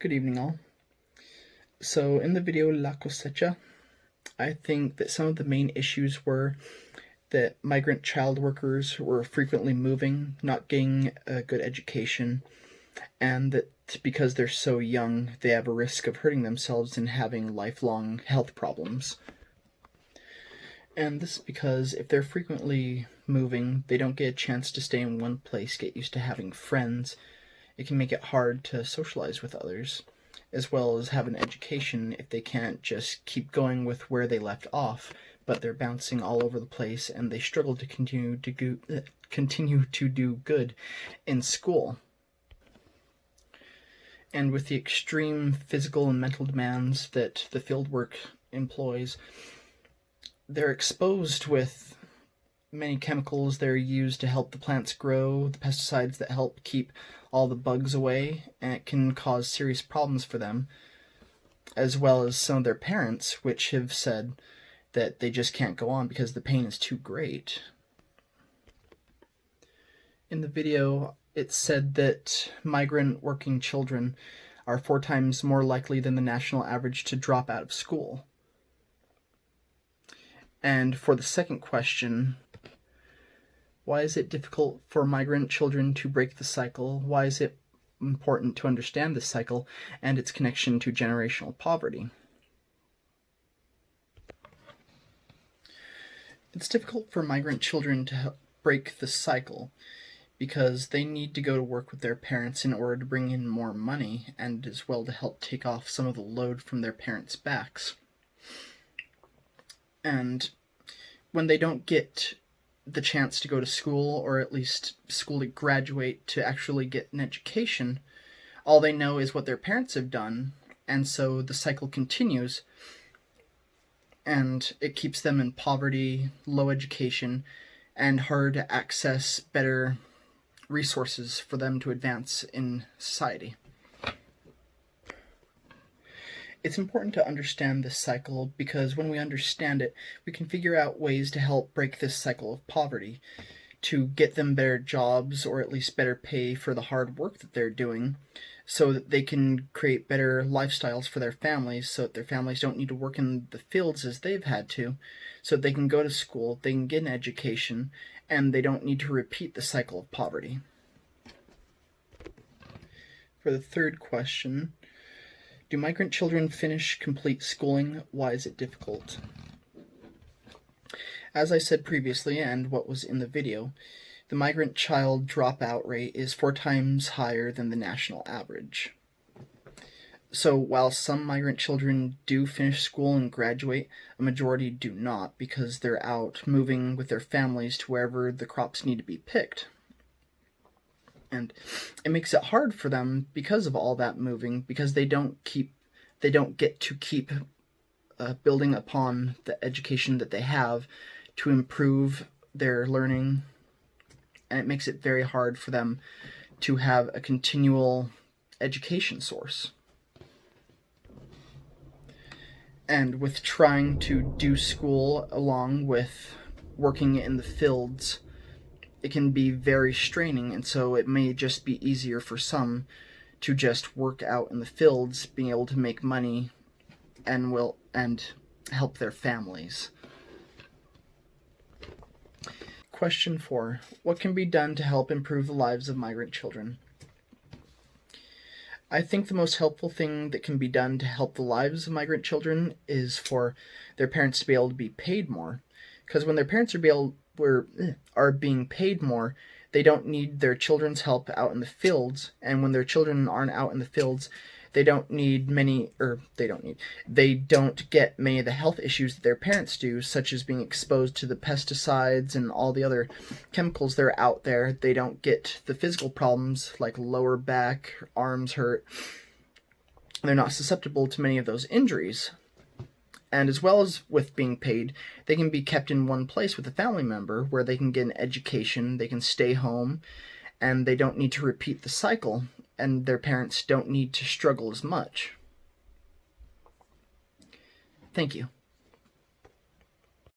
Good evening, all. So in the video La Cosecha, I think that some of the main issues were that migrant child workers were frequently moving, not getting a good education, and that because they're so young, they have a risk of hurting themselves and having lifelong health problems. And this is because if they're frequently moving, they don't get a chance to stay in one place, get used to having friends. It can make it hard to socialize with others, as well as have an education if they can't just keep going with where they left off, but they're bouncing all over the place and they struggle to continue to do good in school. And with the extreme physical and mental demands that the field work employs, they're exposed with many chemicals that are used to help the plants grow, the pesticides that help keep all the bugs away, and it can cause serious problems for them, as well as some of their parents, which have said that they just can't go on because the pain is too great. In the video, it said that migrant working children are 4 times more likely than the national average to drop out of school. And for the second question, why is it difficult for migrant children to break the cycle? Why is it important to understand this cycle and its connection to generational poverty? It's difficult for migrant children to break the cycle because they need to go to work with their parents in order to bring in more money and as well to help take off some of the load from their parents' backs. And when they don't get the chance to go to school, or at least school to graduate to actually get an education, all they know is what their parents have done, and so the cycle continues, and it keeps them in poverty, low education, and hard to access better resources for them to advance in society. It's important to understand this cycle because when we understand it, we can figure out ways to help break this cycle of poverty, to get them better jobs or at least better pay for the hard work that they're doing, so that they can create better lifestyles for their families, so that their families don't need to work in the fields as they've had to, so that they can go to school, they can get an education, and they don't need to repeat the cycle of poverty. For the third question, do migrant children finish complete schooling? Why is it difficult? As I said previously, and what was in the video, the migrant child dropout rate is 4 times higher than the national average. So while some migrant children do finish school and graduate, a majority do not because they're out moving with their families to wherever the crops need to be picked. And it makes it hard for them because of all that moving, because they don't get to keep building upon the education that they have to improve their learning, and it makes it very hard for them to have a continual education source. And with trying to do school along with working in the fields, it can be very straining, and so it may just be easier for some to just work out in the fields, being able to make money and help their families. Question 4. What can be done to help improve the lives of migrant children? I think the most helpful thing that can be done to help the lives of migrant children is for their parents to be able to be paid more, because when their parents are being paid more, they don't need their children's help out in the fields, and when their children aren't out in the fields, they don't get many of the health issues that their parents do, such as being exposed to the pesticides and all the other chemicals that are out there. They don't get the physical problems like lower back, arms hurt. They're not susceptible to many of those injuries. And as well as with being paid, they can be kept in one place with a family member where they can get an education, they can stay home, and they don't need to repeat the cycle, and their parents don't need to struggle as much. Thank you.